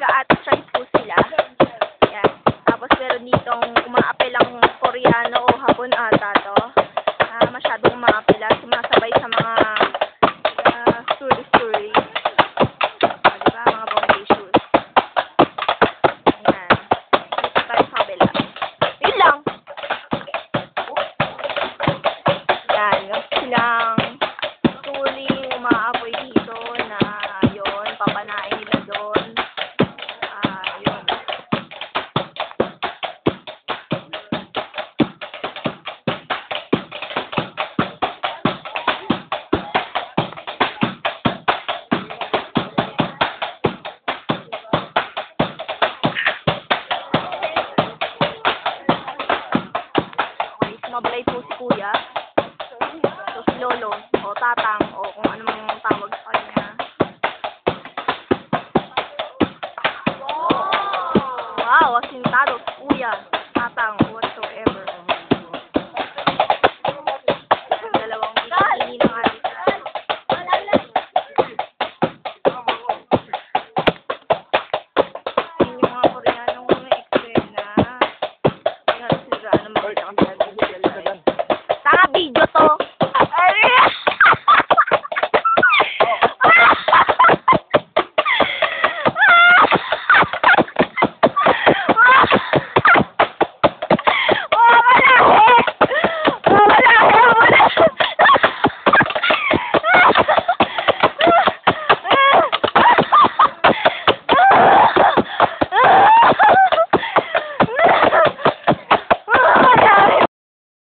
nag-a-attract po sila. Yan. Tapos meron ditong umaapelang Koreano o Hapon ata to. Masyadong umaapela. Sumasabay sa mga story. Diba? Mga Bombay shoes. Ayan. Dito tayo sa kabila. Yun lang. Yan. Silang tuling umaapoy